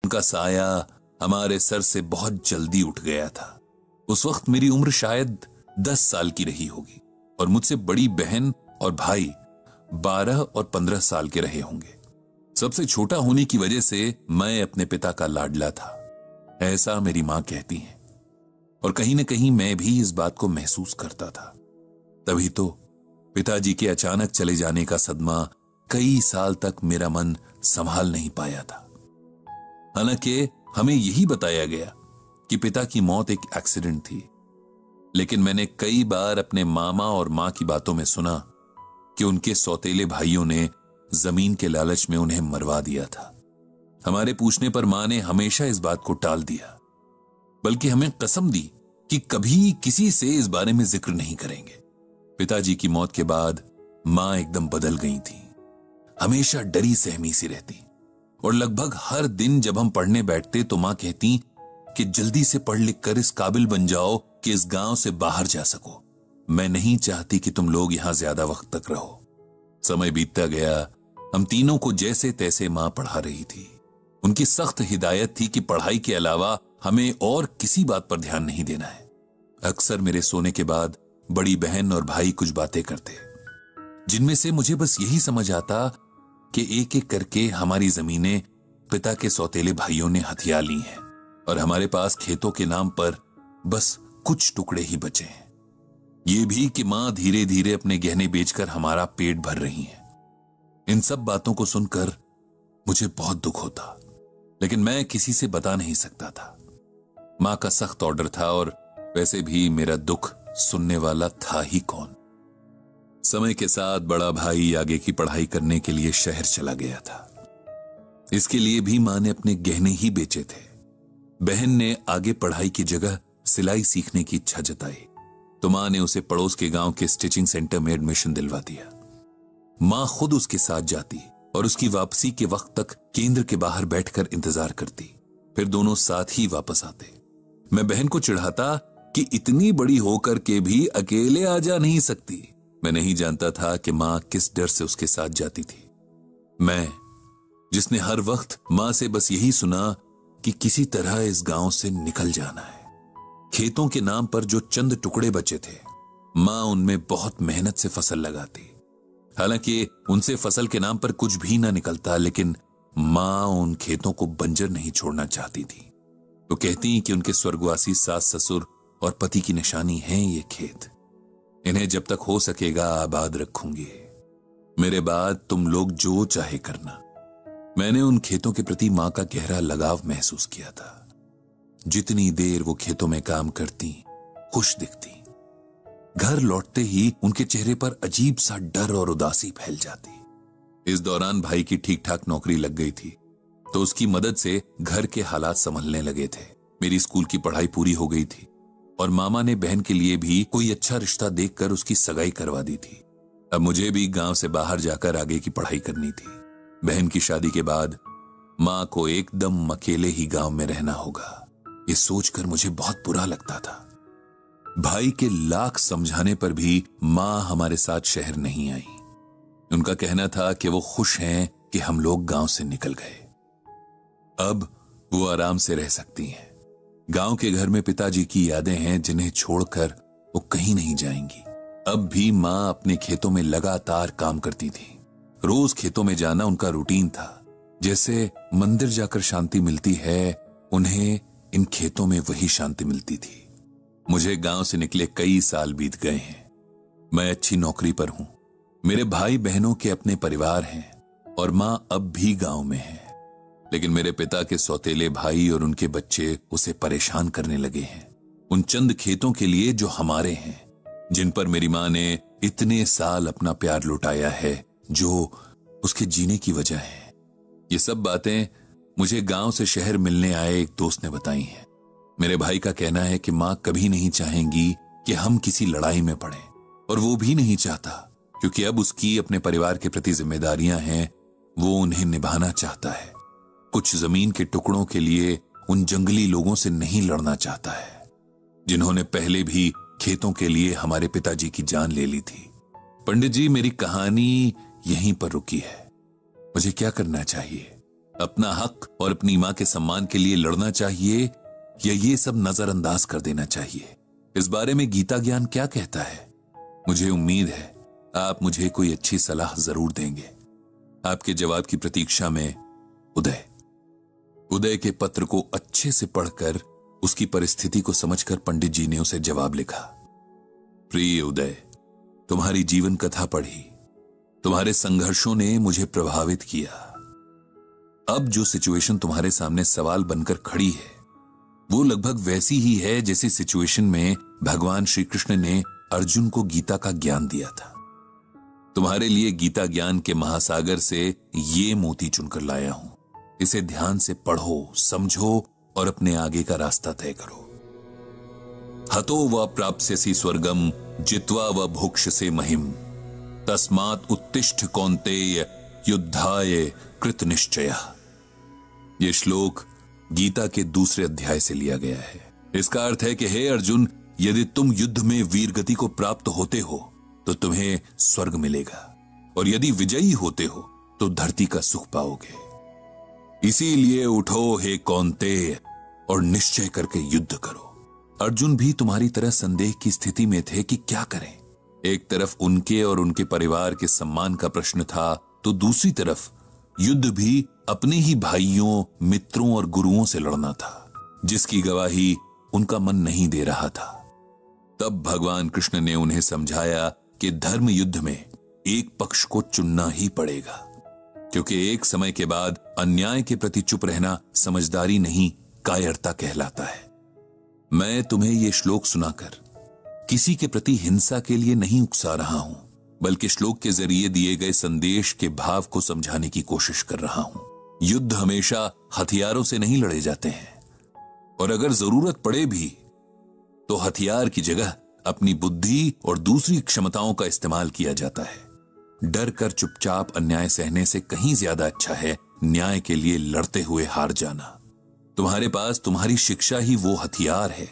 उनका साया हमारे सर से बहुत जल्दी उठ गया था। उस वक्त मेरी उम्र शायद 10 साल की रही होगी और मुझसे बड़ी बहन और भाई 12 और 15 साल के रहे होंगे। सबसे छोटा होने की वजह से मैं अपने पिता का लाडला था, ऐसा मेरी मां कहती है। और कहीं न कहीं मैं भी इस बात को महसूस करता था। तभी तो पिताजी के अचानक चले जाने का सदमा कई साल तक मेरा मन संभाल नहीं पाया था। हालांकि हमें यही बताया गया कि पिता की मौत एक एक्सीडेंट थी, लेकिन मैंने कई बार अपने मामा और मां की बातों में सुना कि उनके सौतेले भाइयों ने जमीन के लालच में उन्हें मरवा दिया था। हमारे पूछने पर मां ने हमेशा इस बात को टाल दिया, बल्कि हमें कसम दी कि कभी किसी से इस बारे में जिक्र नहीं करेंगे। पिताजी की मौत के बाद मां एकदम बदल गई थी, हमेशा डरी सहमी सी रहती और लगभग हर दिन जब हम पढ़ने बैठते तो मां कहती कि जल्दी से पढ़ लिख कर इस काबिल बन जाओ कि इस गांव से बाहर जा सको। मैं नहीं चाहती कि तुम लोग यहां ज्यादा वक्त तक रहो। समय बीतता गया, हम तीनों को जैसे तैसे मां पढ़ा रही थी। उनकी सख्त हिदायत थी कि पढ़ाई के अलावा हमें और किसी बात पर ध्यान नहीं देना है। अक्सर मेरे सोने के बाद बड़ी बहन और भाई कुछ बातें करते, जिनमें से मुझे बस यही समझ आता कि एक एक करके हमारी जमीनें पिता के सौतेले भाइयों ने हथिया ली हैं और हमारे पास खेतों के नाम पर बस कुछ टुकड़े ही बचे हैं। ये भी कि मां धीरे धीरे अपने गहने बेचकर हमारा पेट भर रही हैं। इन सब बातों को सुनकर मुझे बहुत दुख होता, लेकिन मैं किसी से बता नहीं सकता था। मां का सख्त ऑर्डर था और वैसे भी मेरा दुख सुनने वाला था ही कौन। समय के साथ बड़ा भाई आगे की पढ़ाई करने के लिए शहर चला गया था। इसके लिए भी मां ने अपने गहने ही बेचे थे। बहन ने आगे पढ़ाई की जगह सिलाई सीखने की इच्छा जताई तो मां ने उसे पड़ोस के गांव के स्टिचिंग सेंटर में एडमिशन दिलवा दिया। मां खुद उसके साथ जाती और उसकी वापसी के वक्त तक केंद्र के बाहर बैठकर इंतजार करती, फिर दोनों साथ ही वापस आते। मैं बहन को चिढ़ाता कि इतनी बड़ी होकर के भी अकेले आ जा नहीं सकती। मैं नहीं जानता था कि मां किस डर से उसके साथ जाती थी। मैं, जिसने हर वक्त मां से बस यही सुना कि किसी तरह इस गांव से निकल जाना है। खेतों के नाम पर जो चंद टुकड़े बचे थे, मां उनमें बहुत मेहनत से फसल लगाती। हालांकि उनसे फसल के नाम पर कुछ भी ना निकलता, लेकिन मां उन खेतों को बंजर नहीं छोड़ना चाहती थी। तो कहती कि उनके स्वर्गवासी सास ससुर और पति की निशानी है ये खेत, इन्हें जब तक हो सकेगा आबाद रखूंगी। मेरे बाद तुम लोग जो चाहे करना। मैंने उन खेतों के प्रति मां का गहरा लगाव महसूस किया था। जितनी देर वो खेतों में काम करती, खुश दिखती, घर लौटते ही उनके चेहरे पर अजीब सा डर और उदासी फैल जाती। इस दौरान भाई की ठीक ठाक नौकरी लग गई थी, तो उसकी मदद से घर के हालात संभलने लगे थे। मेरी स्कूल की पढ़ाई पूरी हो गई थी और मामा ने बहन के लिए भी कोई अच्छा रिश्ता देखकर उसकी सगाई करवा दी थी। अब मुझे भी गांव से बाहर जाकर आगे की पढ़ाई करनी थी। बहन की शादी के बाद मां को एकदम अकेले ही गांव में रहना होगा, ये सोचकर मुझे बहुत बुरा लगता था। भाई के लाख समझाने पर भी मां हमारे साथ शहर नहीं आई। उनका कहना था कि वो खुश हैं कि हम लोग गांव से निकल गए, अब वो आराम से रह सकती हैं। गांव के घर में पिताजी की यादें हैं जिन्हें छोड़कर वो कहीं नहीं जाएंगी। अब भी मां अपने खेतों में लगातार काम करती थी। रोज खेतों में जाना उनका रूटीन था। जैसे मंदिर जाकर शांति मिलती है, उन्हें इन खेतों में वही शांति मिलती थी। मुझे गांव से निकले कई साल बीत गए हैं। मैं अच्छी नौकरी पर हूं, मेरे भाई बहनों के अपने परिवार हैं और मां अब भी गांव में है। लेकिन मेरे पिता के सौतेले भाई और उनके बच्चे उसे परेशान करने लगे हैं, उन चंद खेतों के लिए जो हमारे हैं, जिन पर मेरी मां ने इतने साल अपना प्यार लुटाया है, जो उसके जीने की वजह है। ये सब बातें मुझे गांव से शहर मिलने आए एक दोस्त ने बताई हैं। मेरे भाई का कहना है कि मां कभी नहीं चाहेंगी कि हम किसी लड़ाई में पड़ें, और वो भी नहीं चाहता, क्योंकि अब उसकी अपने परिवार के प्रति जिम्मेदारियां हैं, वो उन्हें निभाना चाहता है। कुछ जमीन के टुकड़ों के लिए उन जंगली लोगों से नहीं लड़ना चाहता है, जिन्होंने पहले भी खेतों के लिए हमारे पिताजी की जान ले ली थी। पंडित जी, मेरी कहानी यहीं पर रुकी है। मुझे क्या करना चाहिए? अपना हक और अपनी मां के सम्मान के लिए लड़ना चाहिए या ये सब नजरअंदाज कर देना चाहिए? इस बारे में गीता ज्ञान क्या कहता है? मुझे उम्मीद है आप मुझे कोई अच्छी सलाह जरूर देंगे। आपके जवाब की प्रतीक्षा में, उदय। उदय के पत्र को अच्छे से पढ़कर उसकी परिस्थिति को समझकर पंडित जी ने उसे जवाब लिखा। प्रिय उदय, तुम्हारी जीवन कथा पढ़ी, तुम्हारे संघर्षों ने मुझे प्रभावित किया। अब जो सिचुएशन तुम्हारे सामने सवाल बनकर खड़ी है वो लगभग वैसी ही है जैसी सिचुएशन में भगवान श्री कृष्ण ने अर्जुन को गीता का ज्ञान दिया था। तुम्हारे लिए गीता ज्ञान के महासागर से ये मोती चुनकर लाया हूं। इसे ध्यान से पढ़ो, समझो और अपने आगे का रास्ता तय करो। हतो व प्राप्स्यसि स्वर्गम जित्वा व भोक्ष्यसे महिम तस्मात् उत्तिष्ठ कौन्तेय युद्धाय कृत निश्चयः। यह श्लोक गीता के दूसरे अध्याय से लिया गया है। इसका अर्थ है कि हे अर्जुन, यदि तुम युद्ध में वीर गति को प्राप्त होते हो तो तुम्हें स्वर्ग मिलेगा, और यदि विजयी होते हो तो धरती का सुख पाओगे। इसीलिए उठो हे कौन्तेय और निश्चय करके युद्ध करो। अर्जुन भी तुम्हारी तरह संदेह की स्थिति में थे कि क्या करें। एक तरफ उनके और उनके परिवार के सम्मान का प्रश्न था, तो दूसरी तरफ युद्ध भी अपने ही भाइयों, मित्रों और गुरुओं से लड़ना था, जिसकी गवाही उनका मन नहीं दे रहा था। तब भगवान कृष्ण ने उन्हें समझाया कि धर्म युद्ध में एक पक्ष को चुनना ही पड़ेगा, क्योंकि एक समय के बाद अन्याय के प्रति चुप रहना समझदारी नहीं, कायरता कहलाता है। मैं तुम्हें यह श्लोक सुनाकर किसी के प्रति हिंसा के लिए नहीं उकसा रहा हूं, बल्कि श्लोक के जरिए दिए गए संदेश के भाव को समझाने की कोशिश कर रहा हूं। युद्ध हमेशा हथियारों से नहीं लड़े जाते हैं, और अगर जरूरत पड़े भी तो हथियार की जगह अपनी बुद्धि और दूसरी क्षमताओं का इस्तेमाल किया जाता है। डर कर चुपचाप अन्याय सहने से कहीं ज्यादा अच्छा है न्याय के लिए लड़ते हुए हार जाना। तुम्हारे पास तुम्हारी शिक्षा ही वो हथियार है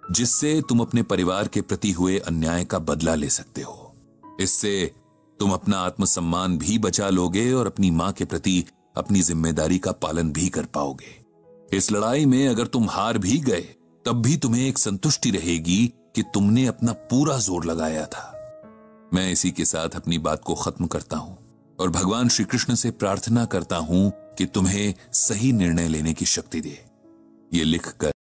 जिससे तुम अपने परिवार के प्रति हुए अन्याय का बदला ले सकते हो। इससे तुम अपना आत्मसम्मान भी बचा लोगे और अपनी मां के प्रति अपनी जिम्मेदारी का पालन भी कर पाओगे। इस लड़ाई में अगर तुम हार भी गए तब भी तुम्हें एक संतुष्टि रहेगी कि तुमने अपना पूरा जोर लगाया था। मैं इसी के साथ अपनी बात को खत्म करता हूं और भगवान श्री कृष्ण से प्रार्थना करता हूं कि तुम्हें सही निर्णय लेने की शक्ति दे। ये लिखकर